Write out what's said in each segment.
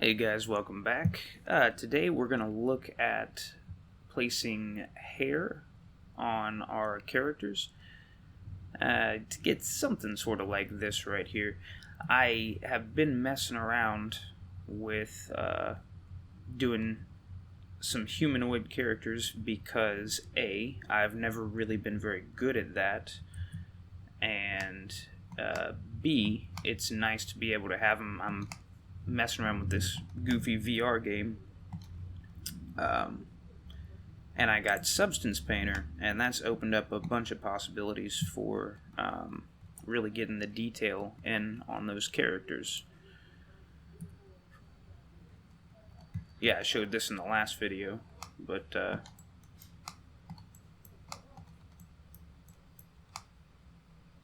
Hey guys, welcome back. Today we're going to look at placing hair on our characters to get something sort of like this right here. I have been messing around with doing some humanoid characters because A, I've never really been very good at that, and B, it's nice to be able to have them. I'm messing around with this goofy VR game, and I got Substance Painter, and that's opened up a bunch of possibilities for really getting the detail in on those characters. Yeah, I showed this in the last video, but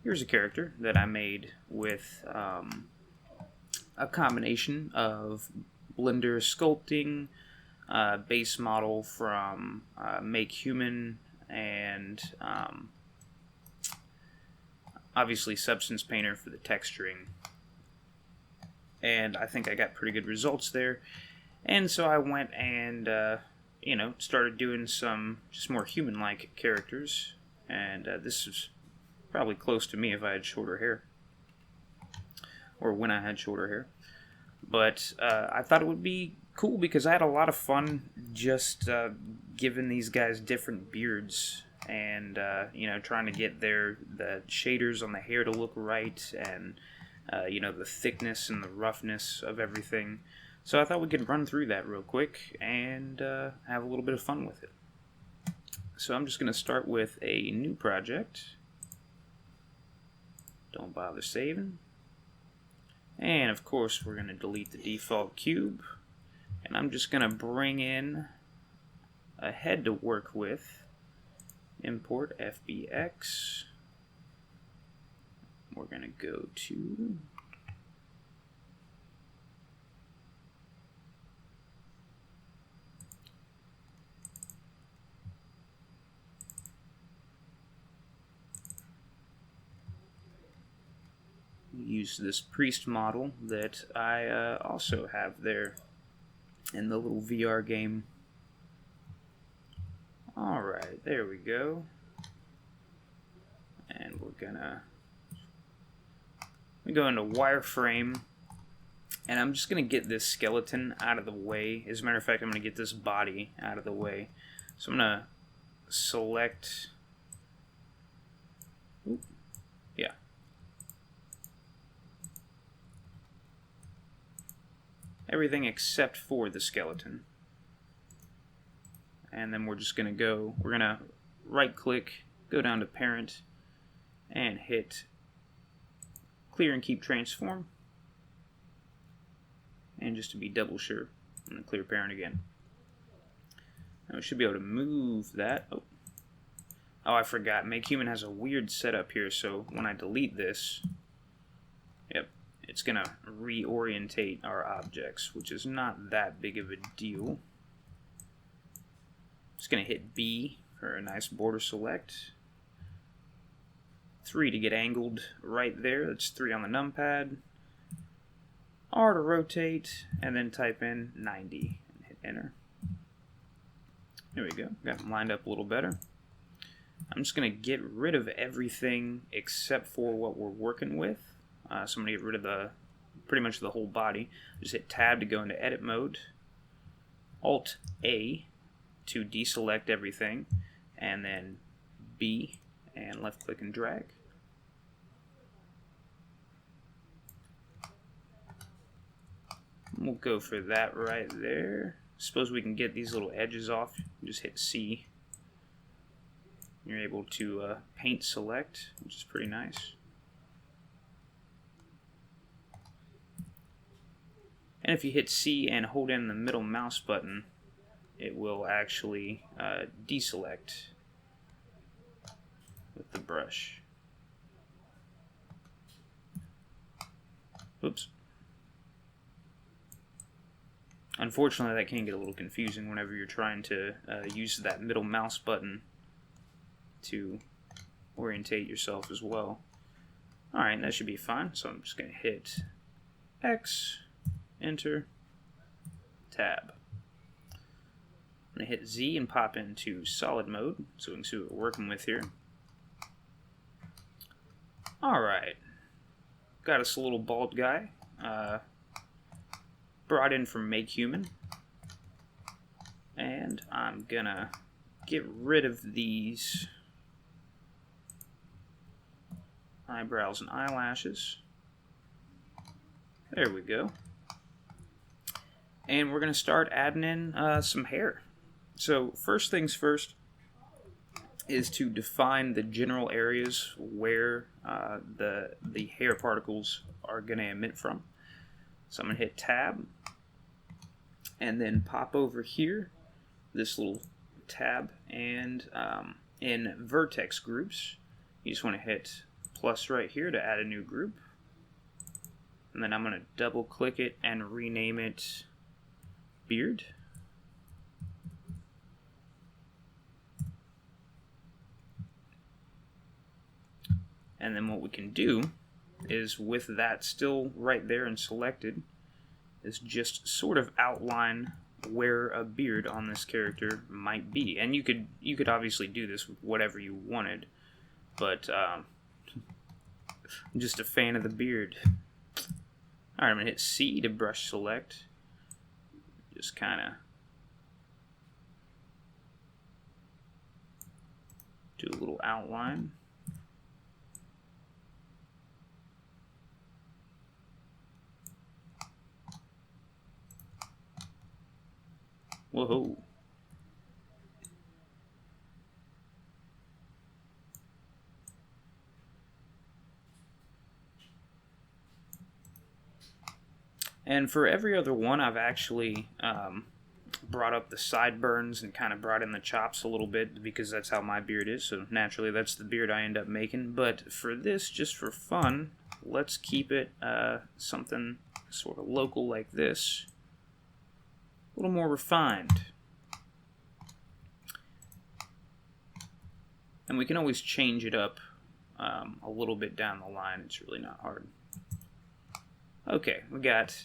here's a character that I made with a combination of Blender sculpting, base model from Make Human, and obviously Substance Painter for the texturing. And I think I got pretty good results there. And so I went and started doing some just more human-like characters. And this is probably close to me if I had shorter hair, or when I had shorter hair. But I thought it would be cool because I had a lot of fun just giving these guys different beards and trying to get the shaders on the hair to look right, and the thickness and the roughness of everything. So I thought we could run through that real quick and have a little bit of fun with it. So I'm just going to start with a new project. Don't bother saving. And of course we're going to delete the default cube, and I'm just going to bring in a head to work with. Import FBX. We're going to go to use this priest model that I also have there in the little VR game. Alright, there we go. And we're gonna go into Wireframe, and I'm just gonna get this skeleton out of the way. As a matter of fact, I'm gonna get this body out of the way. So I'm gonna select everything except for the skeleton. And then we're just going to right click, go down to parent, and hit clear and keep transform. And just to be double sure, I'm going to clear parent again. Now we should be able to move that. Oh, I forgot. Make Human has a weird setup here, so when I delete this, it's going to reorientate our objects, which is not that big of a deal. Just going to hit B for a nice border select. 3 to get angled right there. That's 3 on the numpad. R to rotate, and then type in 90 and hit enter. There we go. Got them lined up a little better. I'm just going to get rid of everything except for what we're working with. So I'm going to get rid of pretty much the whole body. Just hit Tab to go into edit mode. Alt A to deselect everything. And then B and left click and drag. We'll go for that right there. Suppose we can get these little edges off. Just hit C. You're able to paint select, which is pretty nice. And if you hit C and hold in the middle mouse button, it will actually deselect with the brush. Oops. Unfortunately, that can get a little confusing whenever you're trying to use that middle mouse button to orientate yourself as well. Alright, that should be fine. So I'm just going to hit X, enter, tab. I'm going to hit Z and pop into solid mode so we can see what we're working with here. Alright, got us a little bald guy, brought in from Make Human, and I'm going to get rid of these eyebrows and eyelashes. There we go. And we're going to start adding in some hair. So first things first is to define the general areas where the hair particles are going to emit from. So I'm going to hit tab and then pop over here, this little tab, and in vertex groups, you just want to hit plus right here to add a new group. And then I'm going to double click it and rename it Beard. And then what we can do is, with that still right there and selected, is just sort of outline where a beard on this character might be. And you could obviously do this with whatever you wanted, but I'm just a fan of the beard. Alright, I'm going to hit C to brush select. Just kind of do a little outline. Whoa. And for every other one, I've actually brought up the sideburns and kind of brought in the chops a little bit, because that's how my beard is, so naturally that's the beard I end up making. But for this, just for fun, let's keep it something sort of local like this. A little more refined. And we can always change it up a little bit down the line. It's really not hard. Okay, we got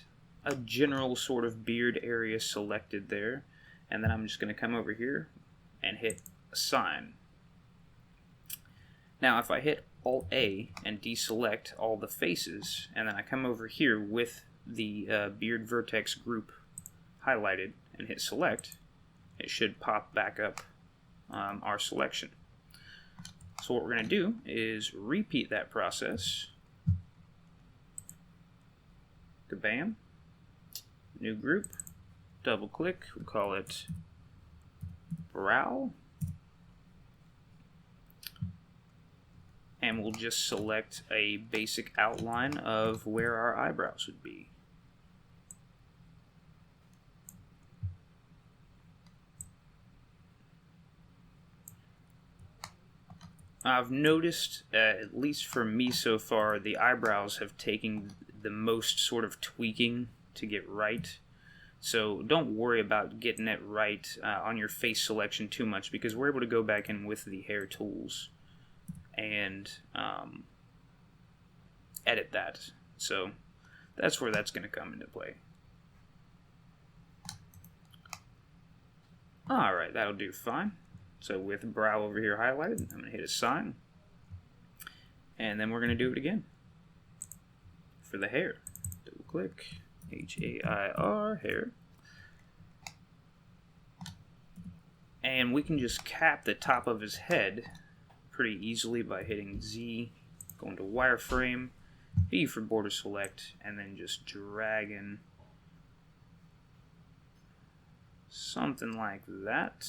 a general sort of beard area selected there. And then I'm just going to come over here and hit Assign. Now if I hit Alt-A and deselect all the faces, and then I come over here with the beard vertex group highlighted and hit select, it should pop back up our selection. So what we're going to do is repeat that process. Kabam. New group. Double click. We'll call it brow. And we'll just select a basic outline of where our eyebrows would be. I've noticed, at least for me so far, the eyebrows have taken the most sort of tweaking to get right. So don't worry about getting it right on your face selection too much, because we're able to go back in with the hair tools and edit that. So that's where that's going to come into play. Alright, that'll do fine. So with brow over here highlighted, I'm going to hit Assign. And then we're going to do it again for the hair. Double click, H-A-I-R, hair. And we can just cap the top of his head pretty easily by hitting Z, going to Wireframe, B for border select, and then just dragging something like that.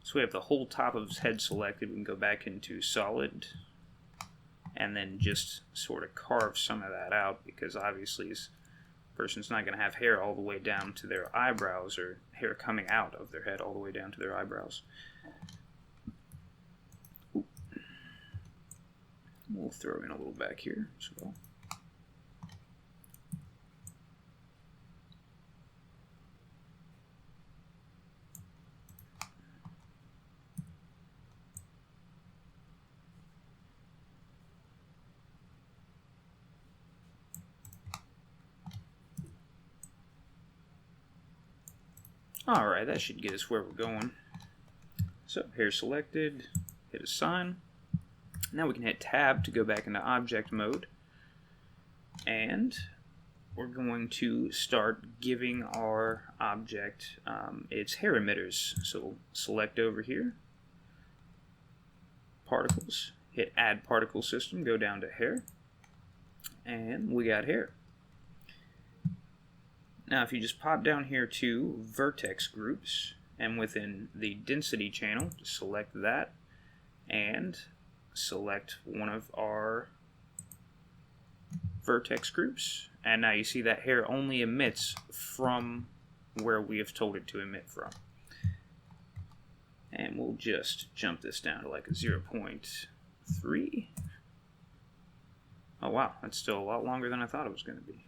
So we have the whole top of his head selected. We can go back into solid and then just sort of carve some of that out, because obviously this person's not going to have hair all the way down to their eyebrows, or hair coming out of their head all the way down to their eyebrows. Ooh. We'll throw in a little back here as well. Alright, that should get us where we're going. So, hair selected, hit assign. Now we can hit tab to go back into object mode. And we're going to start giving our object its hair emitters. So select over here, particles, hit add particle system, go down to hair, and we got hair. Now if you just pop down here to vertex groups, and within the density channel, just select that, and select one of our vertex groups, and now you see that hair only emits from where we have told it to emit from. And we'll just jump this down to like a 0.3. Oh wow, that's still a lot longer than I thought it was going to be.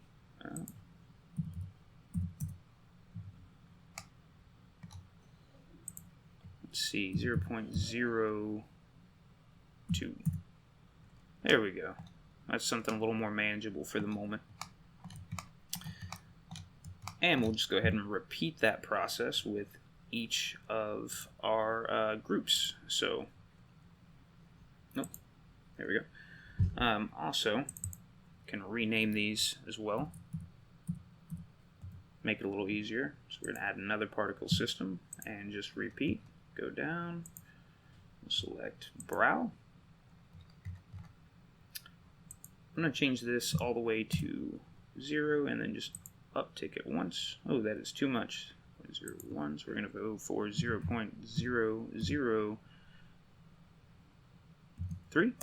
Let's see, 0.02. There we go. That's something a little more manageable for the moment. And we'll just go ahead and repeat that process with each of our groups. So, nope, there we go. Also, can rename these as well. Make it a little easier. So we're going to add another particle system and just repeat. Go down, we'll select brow. I'm going to change this all the way to 0 and then just uptick it once. Oh, that is too much. 0.01, so we're going to go for 0.003.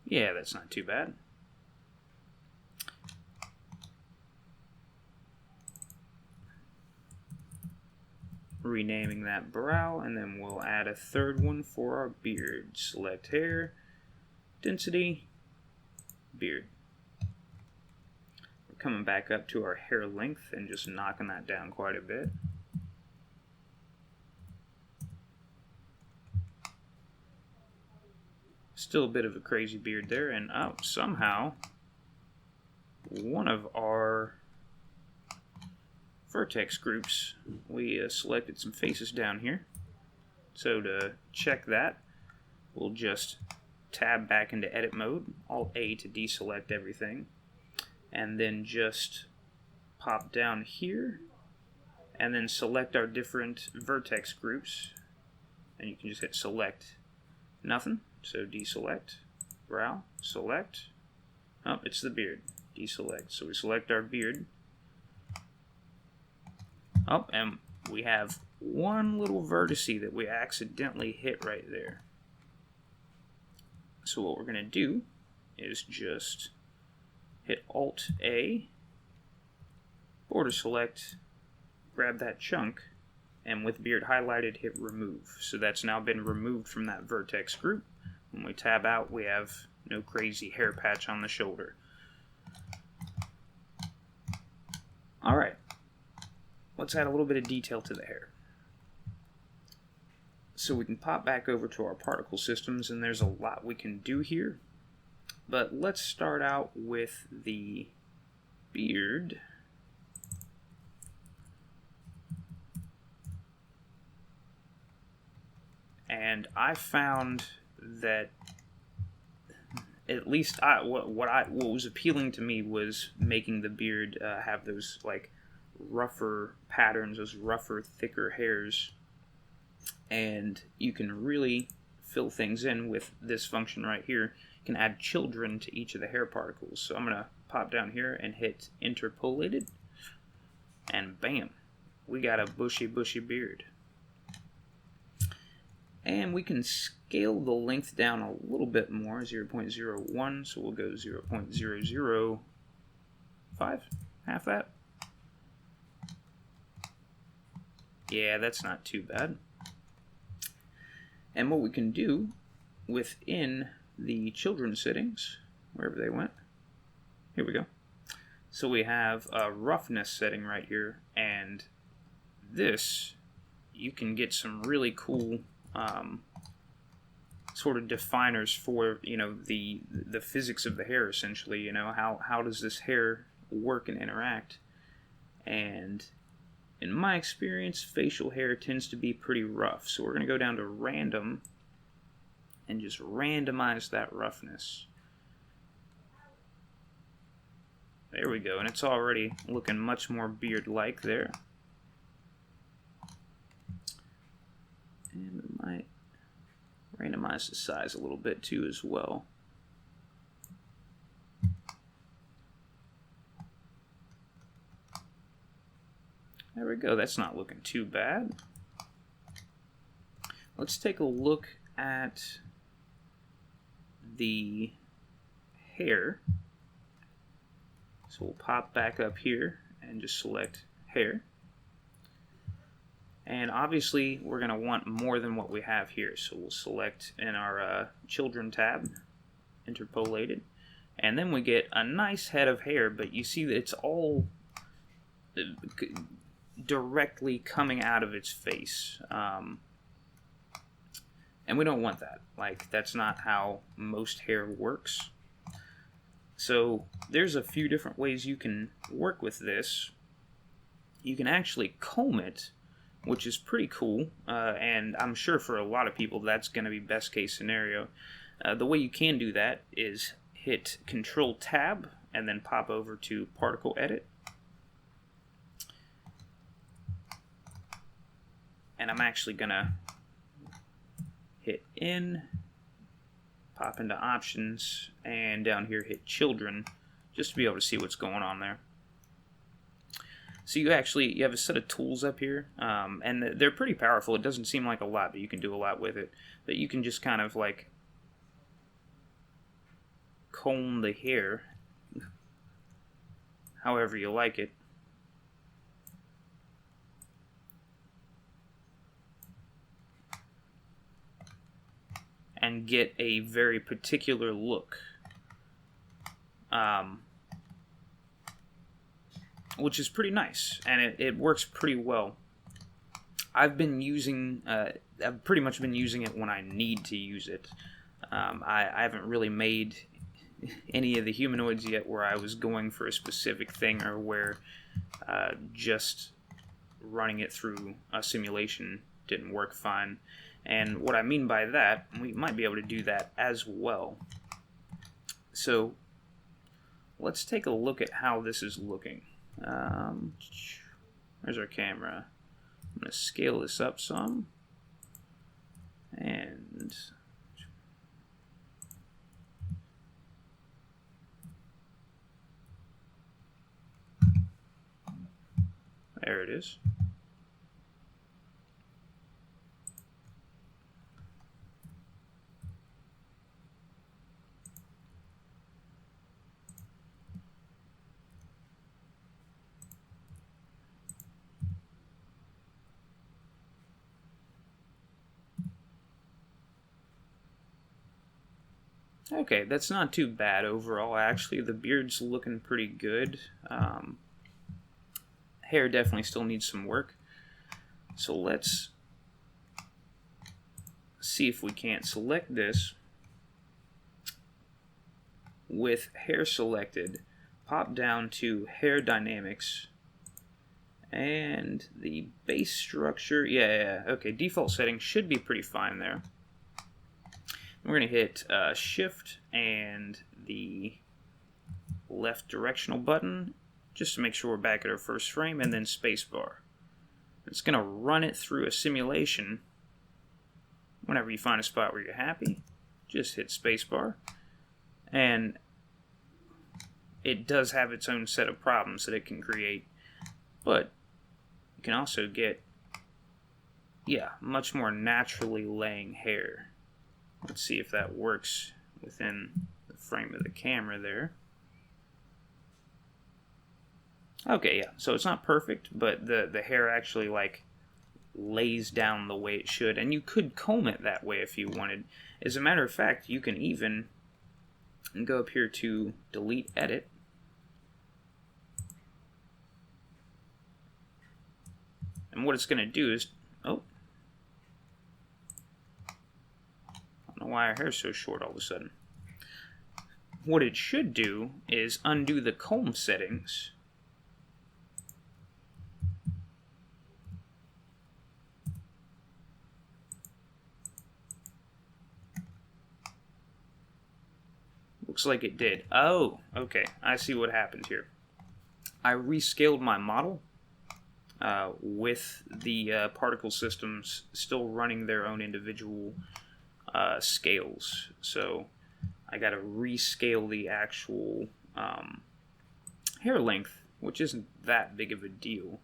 Yeah, that's not too bad. Renaming that brow, and then we'll add a third one for our beard. Select hair, density, beard. We're coming back up to our hair length and just knocking that down quite a bit. Still a bit of a crazy beard there, and oh, somehow one of our vertex groups, we selected some faces down here. So to check that, we'll just tab back into edit mode, Alt A to deselect everything, and then just pop down here and then select our different vertex groups, and you can just hit select nothing. So deselect, brow, select, oh, it's the beard, deselect. So we select our beard. Oh, and we have one little vertice that we accidentally hit right there. So what we're going to do is just hit Alt A, border select, grab that chunk, and with beard highlighted, hit remove. So that's now been removed from that vertex group. When we tab out, we have no crazy hair patch on the shoulder. Alright. Let's add a little bit of detail to the hair. So we can pop back over to our particle systems, and there's a lot we can do here. But let's start out with the beard. And I found that at least what was appealing to me was making the beard have those like rougher patterns, those rougher, thicker hairs, and you can really fill things in with this function right here. You can add children to each of the hair particles. So I'm going to pop down here and hit interpolated, and bam, we got a bushy beard. And we can scale the length down a little bit more, 0.01, so we'll go 0.005, half that. Yeah, that's not too bad. And what we can do within the children settings, wherever they went, here we go. So we have a roughness setting right here, and this, you can get some really cool sort of definers for, you know, the physics of the hair, essentially. You know, how does this hair work and interact? And in my experience, facial hair tends to be pretty rough. So we're going to go down to random and just randomize that roughness. There we go, and it's already looking much more beard-like there. And we might randomize the size a little bit too as well. There we go, that's not looking too bad. Let's take a look at the hair. So we'll pop back up here and just select hair. And obviously we're going to want more than what we have here. So we'll select in our children tab, interpolated. And then we get a nice head of hair, but you see that it's all directly coming out of its face. And we don't want that. Like, that's not how most hair works. So there's a few different ways you can work with this. You can actually comb it, which is pretty cool, and I'm sure for a lot of people that's going to be best case scenario. The way you can do that is hit Control Tab and then pop over to Particle Edit. And I'm actually going to hit In, pop into Options, and down here hit Children, just to be able to see what's going on there. So you have a set of tools up here, and they're pretty powerful. It doesn't seem like a lot, but you can do a lot with it. But you can just kind of like comb the hair however you like it. And get a very particular look. Which is pretty nice, and it works pretty well. I've pretty much been using it when I need to use it. I haven't really made any of the humanoids yet where I was going for a specific thing, or where just running it through a simulation didn't work fine. And what I mean by that, we might be able to do that as well. So let's take a look at how this is looking. Where's our camera? I'm going to scale this up some. And there it is. Okay, that's not too bad overall. Actually, the beard's looking pretty good. Hair definitely still needs some work. So let's see if we can't select this with hair selected. Pop down to Hair Dynamics. And the base structure, okay, default settings should be pretty fine there. We're going to hit Shift and the left directional button just to make sure we're back at our first frame, and then spacebar. It's going to run it through a simulation. Whenever you find a spot where you're happy, just hit spacebar. And it does have its own set of problems that it can create, but you can also get, much more naturally laying hair. Let's see if that works within the frame of the camera there. Okay, so it's not perfect, but the hair actually like lays down the way it should, and you could comb it that way if you wanted. As a matter of fact, you can even go up here to Delete Edit. And what it's going to do is, I don't know why our hair's so short all of a sudden. What it should do is undo the comb settings Looks like it did. Oh, okay. I see what happened here. I rescaled my model with the particle systems still running their own individual scales. So I got to rescale the actual hair length, which isn't that big of a deal.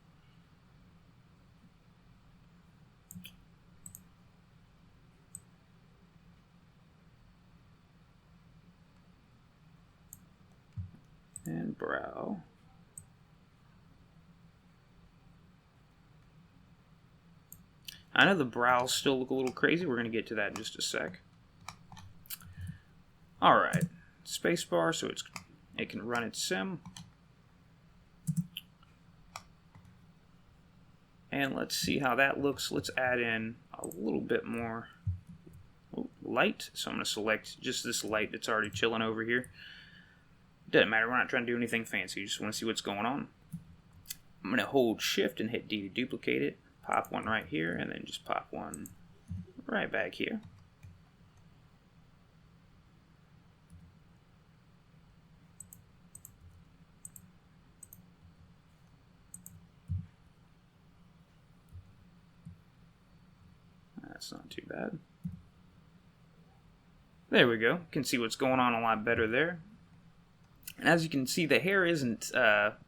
And brow. I know the brows still look a little crazy. We're going to get to that in just a sec. Alright. Spacebar so it can run its sim. And let's see how that looks. Let's add in a little bit more light. So I'm going to select just this light that's already chilling over here. Doesn't matter, we're not trying to do anything fancy, just want to see what's going on. I'm going to hold shift and hit D to duplicate it, pop one right here, and then just pop one right back here. That's not too bad. There we go, you can see what's going on a lot better there. And as you can see, the hair isn't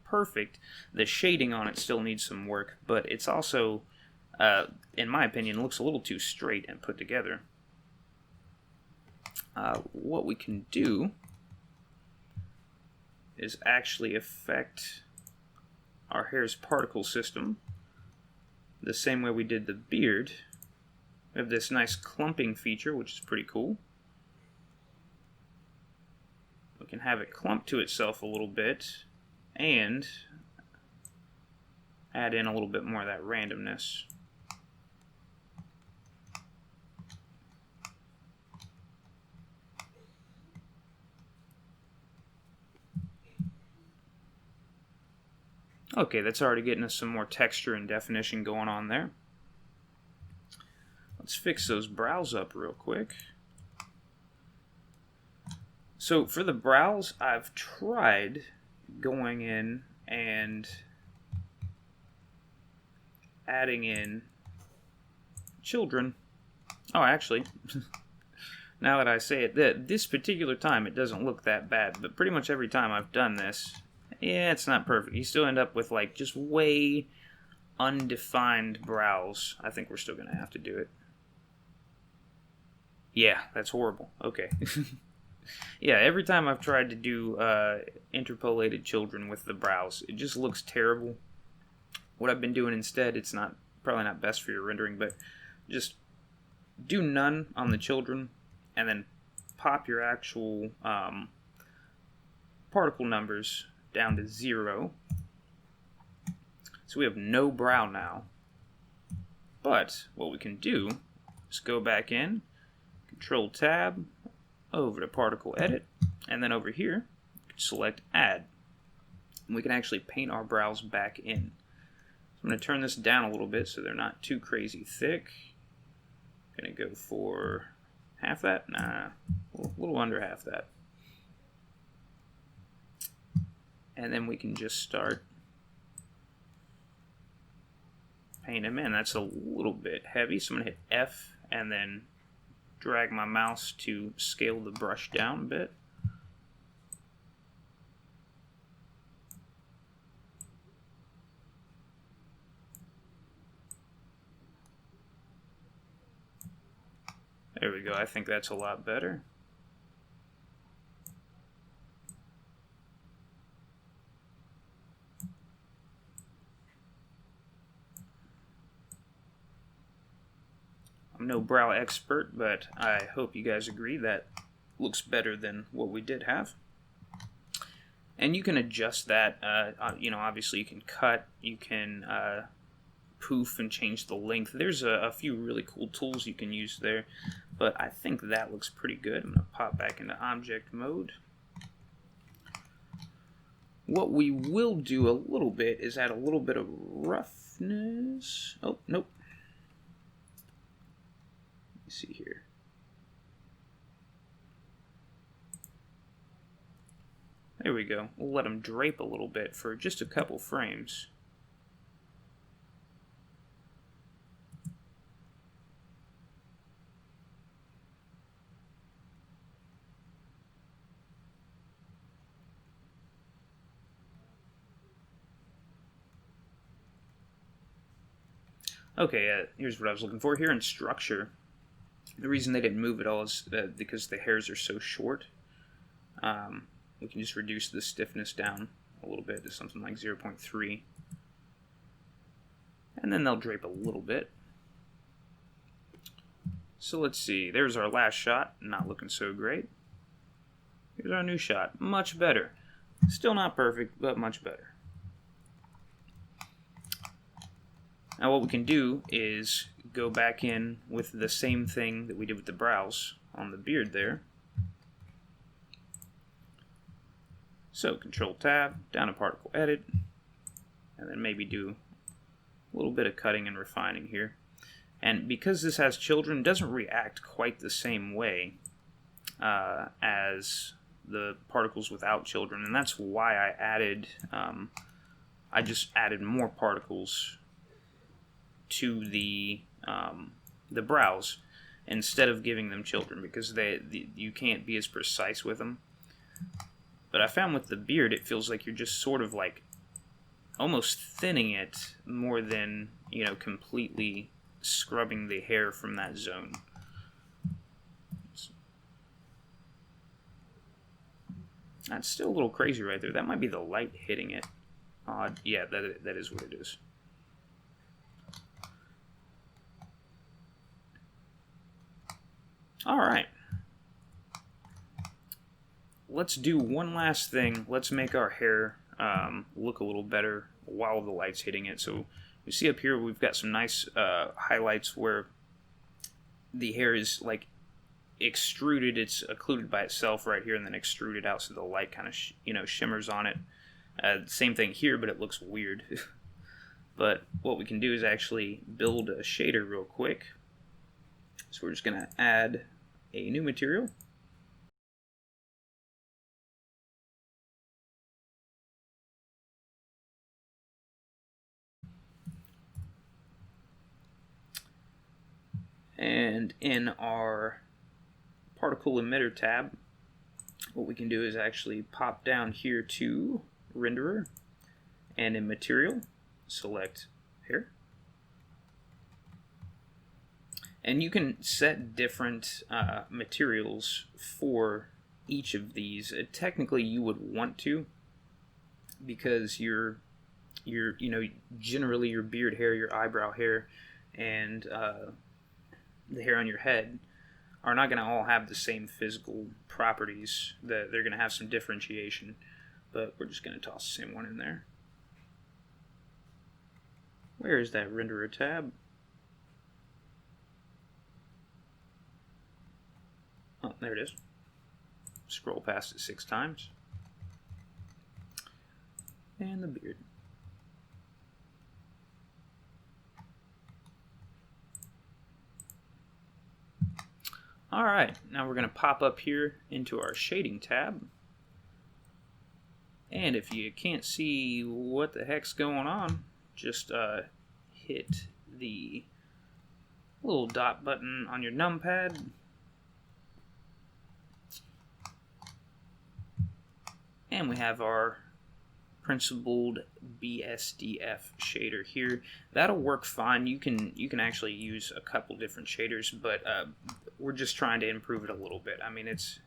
perfect. The shading on it still needs some work, but it's also, in my opinion, looks a little too straight and put together. What we can do is actually affect our hair's particle system the same way we did the beard. We have this nice clumping feature, which is pretty cool. We can have it clump to itself a little bit and add in a little bit more of that randomness. Okay, that's already getting us some more texture and definition going on there. Let's fix those brows up real quick. So for the brows, I've tried going in and adding in children. Oh, actually, now that I say it, this particular time it doesn't look that bad, but pretty much every time I've done this, yeah, it's not perfect. You still end up with like just way undefined brows. I think we're still going to have to do it. Yeah, that's horrible. Okay. Yeah, every time I've tried to do interpolated children with the brows, it just looks terrible. What I've been doing instead, it's probably not best for your rendering, but just do none on the children, and then pop your actual particle numbers down to 0. So we have no brow now. But what we can do is go back in, Control Tab, over to Particle Edit, and then over here, select Add. And we can actually paint our brows back in. So I'm going to turn this down a little bit so they're not too crazy thick. Going to go for half that? Nah, a little under half that. And then we can just start painting them in. That's a little bit heavy, so I'm going to hit F and then drag my mouse to scale the brush down a bit. There we go, I think that's a lot better. I'm no brow expert, but I hope you guys agree that looks better than what we did have. And you can adjust that, you know, obviously you can cut, you can poof and change the length. There's a few really cool tools you can use there, but I think that looks pretty good. I'm going to pop back into object mode. What we will do a little bit is add a little bit of roughness. Oh, nope. Let me see here. There we go. We'll let them drape a little bit for just a couple frames. Okay, here's what I was looking for. Here in structure, the reason they didn't move at all is because the hairs are so short. We can just reduce the stiffness down a little bit to something like 0.3. And then they'll drape a little bit. So let's see. There's our last shot. Not looking so great. Here's our new shot. Much better. Still not perfect, but much better. Now what we can do is go back in with the same thing that we did with the brows on the beard there. So Control Tab, down to Particle Edit, and then maybe do a little bit of cutting and refining here. And because this has children, it doesn't react quite the same way as the particles without children, and that's why I added, I just added more particles to the brows instead of giving them children, because you can't be as precise with them. But I found with the beard, it feels like you're just sort of like almost thinning it more than, you know, completely scrubbing the hair from that zone. That's still a little crazy right there. That might be the light hitting it. Odd. Yeah, that is what it is. Alright. Let's do one last thing. Let's make our hair look a little better while the light's hitting it. So you see up here we've got some nice highlights where the hair is like extruded. It's occluded by itself right here and then extruded out so the light kind of shimmers on it. Same thing here, but it looks weird. But what we can do is actually build a shader real quick. So we're just going to add a new material. And in our particle emitter tab, what we can do is actually pop down here to renderer, and in material, select here. And you can set different materials for each of these. Technically, you would want to, because generally your beard hair, your eyebrow hair, and the hair on your head are not going to all have the same physical properties. They're going to have some differentiation, but we're just going to toss the same one in there. Where is that renderer tab? Oh, there it is. Scroll past it 6 times. And the beard. Alright, now we're going to pop up here into our shading tab. And if you can't see what the heck's going on, just hit the little dot button on your numpad. And we have our principled BSDF shader here. That'll work fine. You can actually use a couple different shaders, but we're just trying to improve it a little bit. I mean, it's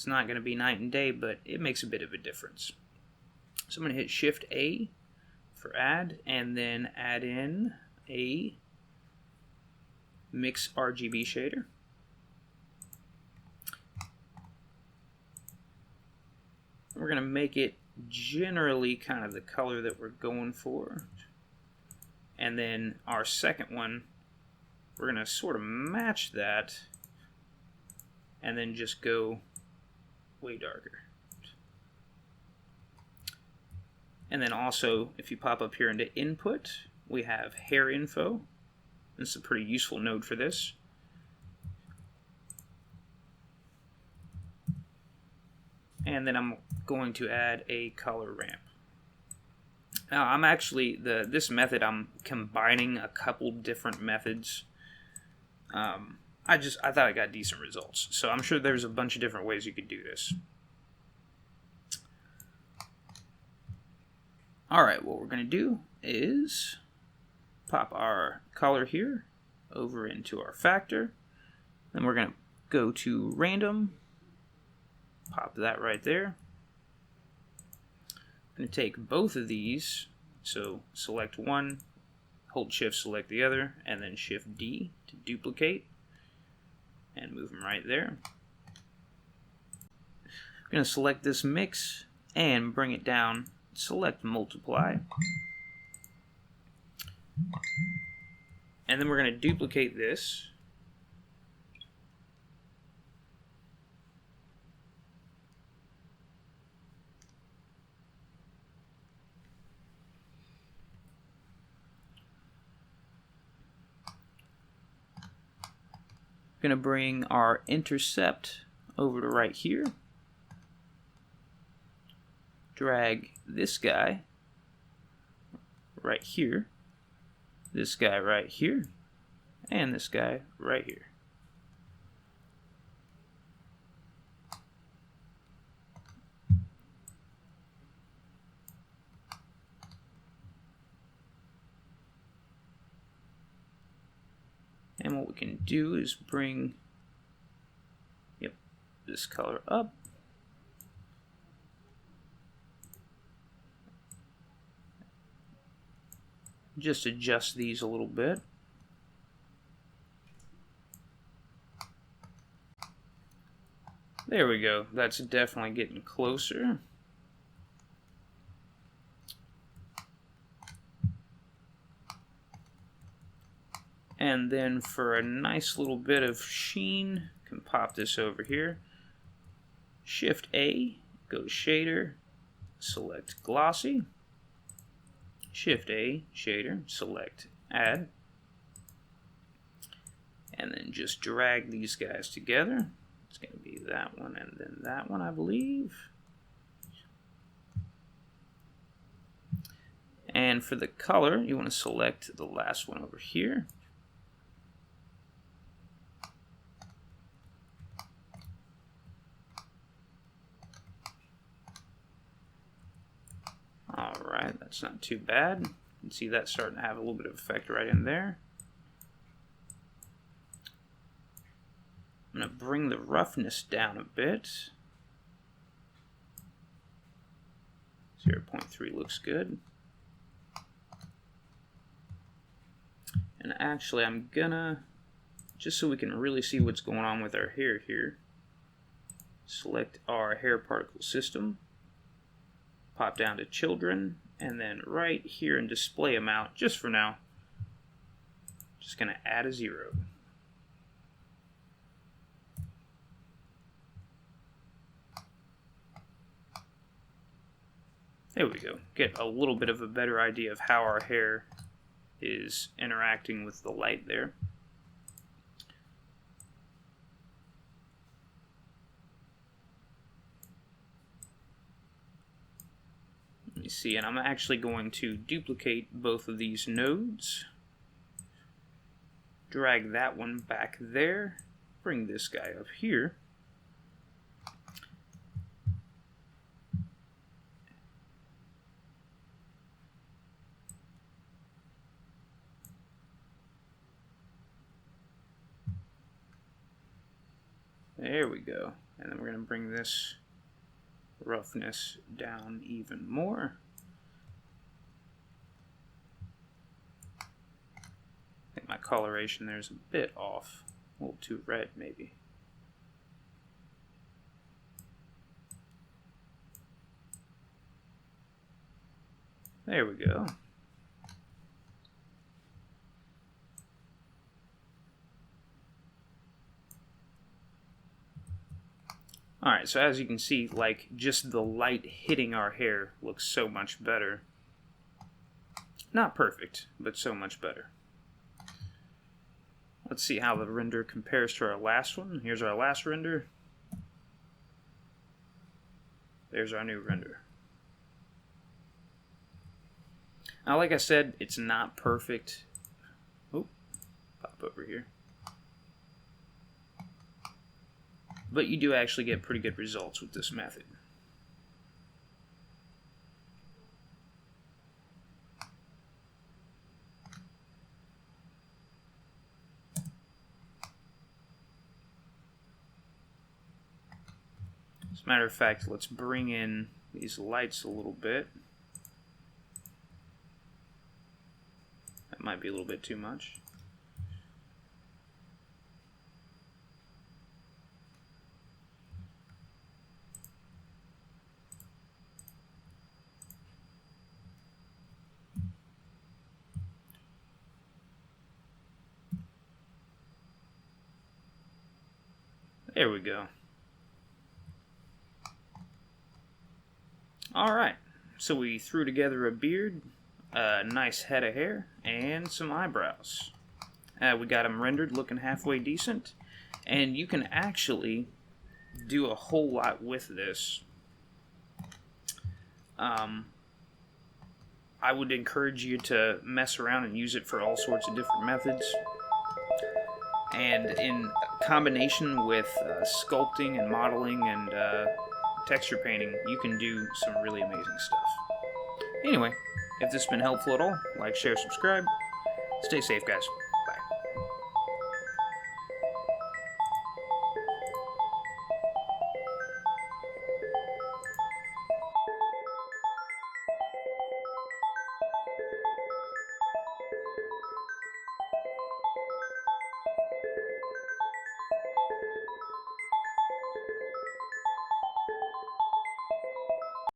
not going to be night and day, but it makes a bit of a difference. So I'm going to hit Shift A for add, and then add in a mix RGB shader. We're going to make it generally kind of the color that we're going for. And then our second one, we're going to sort of match that and then just go way darker. And then also, if you pop up here into input, we have hair info. This is a pretty useful node for this. and then I'm going to add a color ramp. Now I'm actually, this method, I'm combining a couple different methods. I thought I got decent results, so I'm sure there's a bunch of different ways you could do this. Alright, what we're going to do is pop our color here over into our factor. Then we're going to go to random, pop that right there. I'm going to take both of these, so select one, hold shift, select the other, and then shift D to duplicate, and move them right there. I'm going to select this mix and bring it down, select multiply, and then we're going to duplicate this. Going to bring our intercept over to right here. Drag this guy right here, this guy right here, and this guy right here. And what we can do is bring, this color up. Just adjust these a little bit. There we go. That's definitely getting closer. And then for a nice little bit of sheen, can pop this over here. Shift A, go to shader, select glossy. Shift A, shader, select add. And then just drag these guys together. It's going to be that one and then that one, I believe. And for the color, you want to select the last one over here. Alright, that's not too bad. You can see that starting to have a little bit of effect right in there. I'm going to bring the roughness down a bit. 0.3 looks good. And actually, I'm gonna, just so we can really see what's going on with our hair here, select our hair particle system, pop down to children, and then right here in display amount, just for now, just gonna add a 0. There we go. Get a little bit of a better idea of how our hair is interacting with the light there. Let me see, and I'm actually going to duplicate both of these nodes. Drag that one back there. Bring this guy up here. There we go. And then we're going to bring this roughness down even more. I think my coloration there is a bit off. A little too red, maybe. There we go. Alright, so as you can see, like, just the light hitting our hair looks so much better. Not perfect, but so much better. Let's see how the render compares to our last one. Here's our last render. there's our new render. Now, like I said, it's not perfect. Oh, pop over here. But you do actually get pretty good results with this method. As a matter of fact, let's bring in these lights a little bit. That might be a little bit too much. There we go. Alright, so we threw together a beard, a nice head of hair, and some eyebrows. We got them rendered looking halfway decent, and you can actually do a whole lot with this. I would encourage you to mess around and use it for all sorts of different methods. And in combination with sculpting and modeling and texture painting, you can do some really amazing stuff. Anyway, if this has been helpful at all, like, share, subscribe. Stay safe, guys.